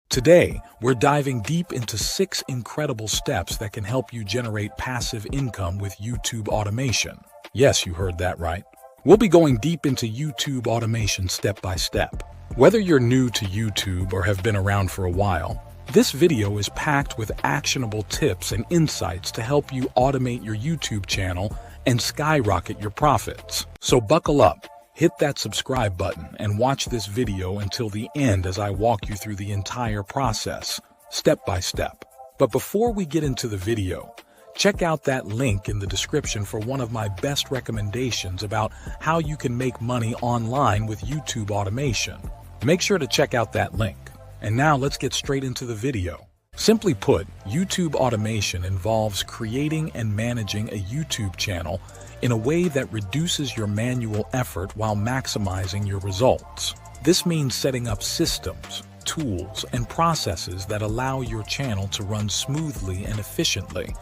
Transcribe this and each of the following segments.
Today, we're diving deep into 6 incredible steps that can help you generate passive income with YouTube automation. Yes, you heard that right. We'll be going deep into YouTube automation step by step. Whether you're new to YouTube or have been around for a while, this video is packed with actionable tips and insights to help you automate your YouTube channel and skyrocket your profits. So buckle up. Hit that subscribe button and watch this video until the end as I walk you through the entire process, step by step. But before we get into the video, check out that link in the description for one of my best recommendations about how you can make money online with YouTube automation. Make sure to check out that link. And now let's get straight into the video. Simply put, YouTube automation involves creating and managing a YouTube channel in a way that reduces your manual effort while maximizing your results. This means setting up systems, tools, and processes that allow your channel to run smoothly and efficiently,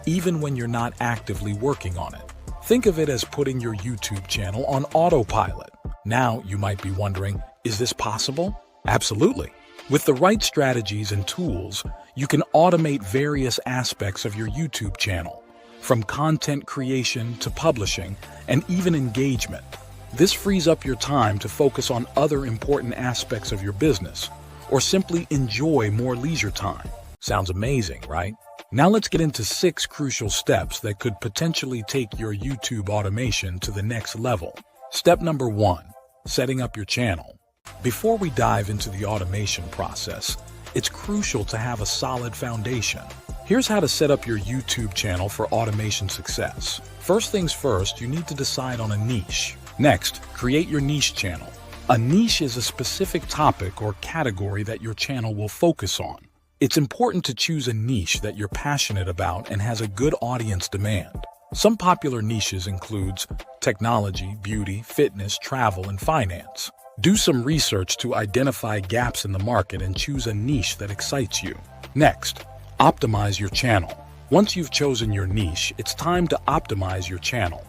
even when you're not actively working on it. Think of it as putting your YouTube channel on autopilot. Now, you might be wondering, is this possible? Absolutely. With the right strategies and tools, you can automate various aspects of your YouTube channel, from content creation to publishing and even engagement. This frees up your time to focus on other important aspects of your business, or simply enjoy more leisure time. Sounds amazing, right? Now let's get into 6 crucial steps that could potentially take your YouTube automation to the next level. Step number 1, setting up your channel. Before we dive into the automation process, it's crucial to have a solid foundation. Here's how to set up your YouTube channel for automation success. First things first, you need to decide on a niche. Next, create your niche channel. A niche is a specific topic or category that your channel will focus on. It's important to choose a niche that you're passionate about and has a good audience demand. Some popular niches include technology, beauty, fitness, travel, and finance. Do some research to identify gaps in the market and choose a niche that excites you. Next, optimize your channel. Once you've chosen your niche, it's time to optimize your channel.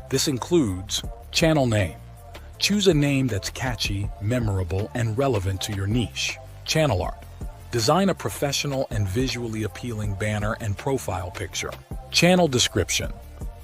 This includes channel name. Choose a name that's catchy, memorable, and relevant to your niche. Channel art. Design a professional and visually appealing banner and profile picture. Channel description.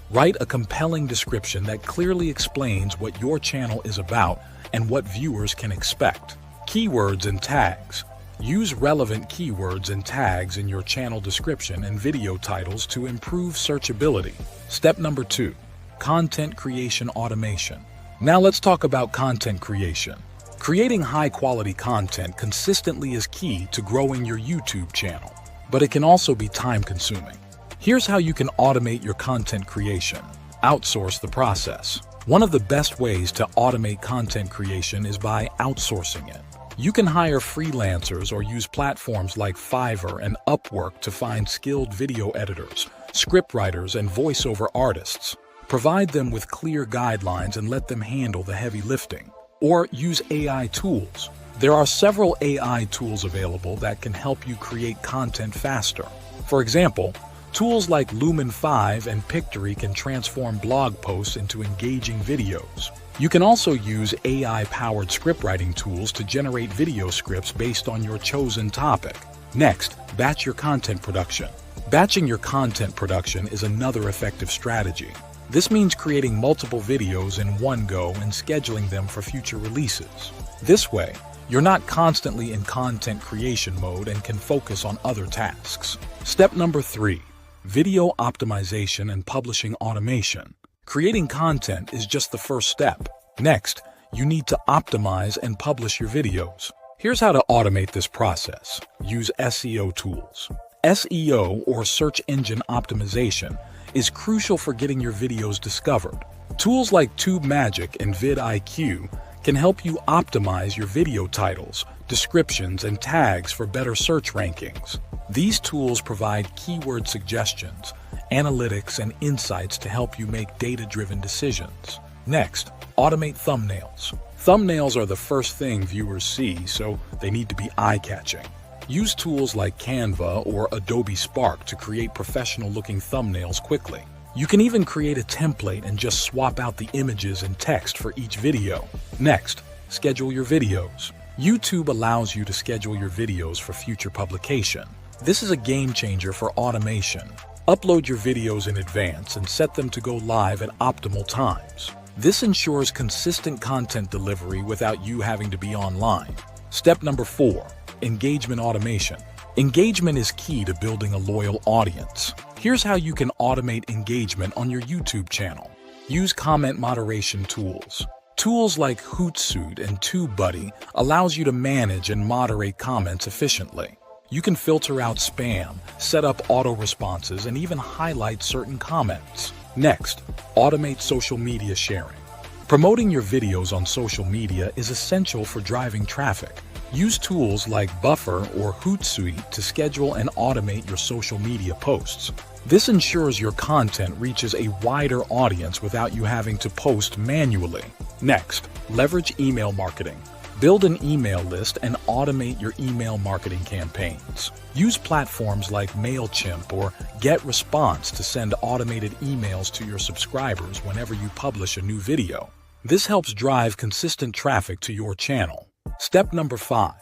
Write a compelling description that clearly explains what your channel is about and what viewers can expect. Keywords and tags. Use relevant keywords and tags in your channel description and video titles to improve searchability. Step number 2, content creation automation. Now let's talk about content creation. Creating high-quality content consistently is key to growing your YouTube channel, but it can also be time-consuming. Here's how you can automate your content creation. Outsource the process. One of the best ways to automate content creation is by outsourcing it. You can hire freelancers or use platforms like Fiverr and Upwork to find skilled video editors, scriptwriters, and voiceover artists. Provide them with clear guidelines and let them handle the heavy lifting. Or use AI tools. There are several AI tools available that can help you create content faster. For example, tools like Lumen 5 and Pictory can transform blog posts into engaging videos. You can also use AI-powered scriptwriting tools to generate video scripts based on your chosen topic. Next, batch your content production. Batching your content production is another effective strategy. This means creating multiple videos in one go and scheduling them for future releases. This way, you're not constantly in content creation mode and can focus on other tasks. Step number 3. Video optimization and publishing automation. Creating content is just the first step. Next, you need to optimize and publish your videos. Here's how to automate this process. Use SEO tools. SEO, or search engine optimization, is crucial for getting your videos discovered. Tools like TubeMagic and vidIQ can help you optimize your video titles, descriptions, and tags for better search rankings. These tools provide keyword suggestions, analytics, and insights to help you make data-driven decisions. Next, automate thumbnails. Thumbnails are the first thing viewers see, so they need to be eye-catching. Use tools like Canva or Adobe Spark to create professional-looking thumbnails quickly. You can even create a template and just swap out the images and text for each video. Next, schedule your videos. YouTube allows you to schedule your videos for future publication. This is a game changer for automation. Upload your videos in advance and set them to go live at optimal times. This ensures consistent content delivery without you having to be online. Step number 4, engagement automation. Engagement is key to building a loyal audience. Here's how you can automate engagement on your YouTube channel. Use comment moderation tools. Tools like Hootsuite and TubeBuddy allows you to manage and moderate comments efficiently. You can filter out spam, set up auto responses, and even highlight certain comments. Next, automate social media sharing. Promoting your videos on social media is essential for driving traffic. Use tools like Buffer or Hootsuite to schedule and automate your social media posts. This ensures your content reaches a wider audience without you having to post manually. Next, leverage email marketing. Build an email list and automate your email marketing campaigns. Use platforms like MailChimp or GetResponse to send automated emails to your subscribers whenever you publish a new video. This helps drive consistent traffic to your channel. Step number 5,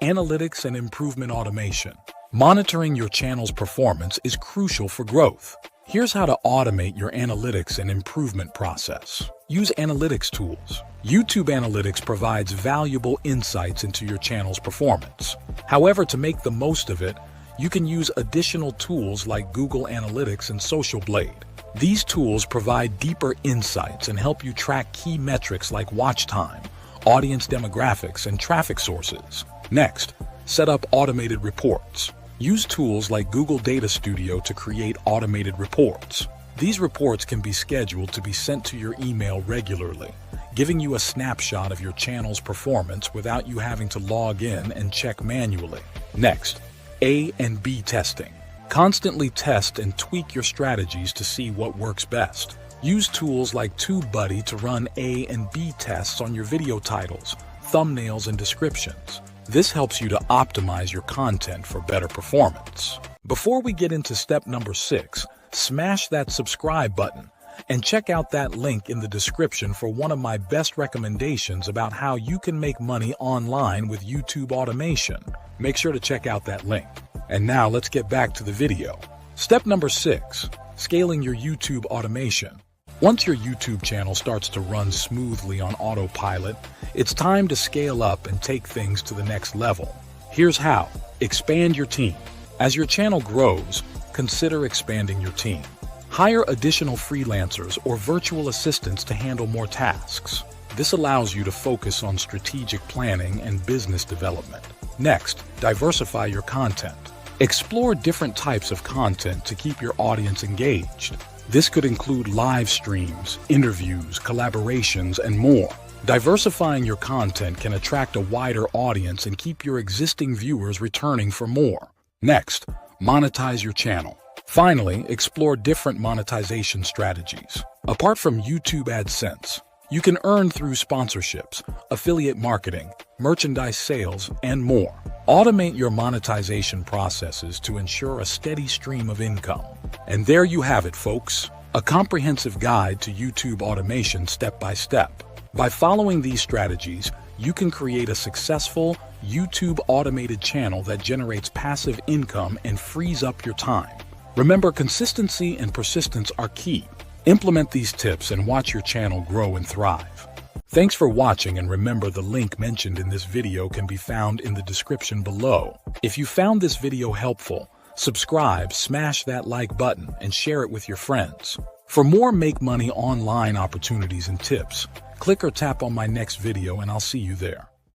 analytics and improvement automation. Monitoring your channel's performance is crucial for growth. Here's how to automate your analytics and improvement process. Use analytics tools. YouTube Analytics provides valuable insights into your channel's performance. However, to make the most of it, you can use additional tools like Google Analytics and Social Blade. These tools provide deeper insights and help you track key metrics like watch time, audience demographics, and traffic sources. Next, set up automated reports. Use tools like Google Data Studio to create automated reports. These reports can be scheduled to be sent to your email regularly, giving you a snapshot of your channel's performance without you having to log in and check manually. Next, A and B testing. Constantly test and tweak your strategies to see what works best. Use tools like TubeBuddy to run A and B tests on your video titles, thumbnails, and descriptions. This helps you to optimize your content for better performance. Before we get into step number 6, smash that subscribe button and check out that link in the description for one of my best recommendations about how you can make money online with YouTube automation. Make sure to check out that link. And now let's get back to the video. Step number 6, scaling your YouTube automation. Once your YouTube channel starts to run smoothly on autopilot, it's time to scale up and take things to the next level. Here's how. Expand your team. As your channel grows, consider expanding your team. Hire additional freelancers or virtual assistants to handle more tasks. This allows you to focus on strategic planning and business development. Next, diversify your content. Explore different types of content to keep your audience engaged. This could include live streams, interviews, collaborations, and more. Diversifying your content can attract a wider audience and keep your existing viewers returning for more. Next, monetize your channel. Finally, explore different monetization strategies. Apart from YouTube AdSense, you can earn through sponsorships, affiliate marketing, merchandise sales, and more. Automate your monetization processes to ensure a steady stream of income. And there you have it, folks. A comprehensive guide to YouTube automation step by step. By following these strategies, you can create a successful YouTube automated channel that generates passive income and frees up your time. Remember, consistency and persistence are key. Implement these tips and watch your channel grow and thrive. Thanks for watching, and remember, the link mentioned in this video can be found in the description below. If you found this video helpful, subscribe, smash that like button, and share it with your friends. For more make money online opportunities and tips, click or tap on my next video and I'll see you there.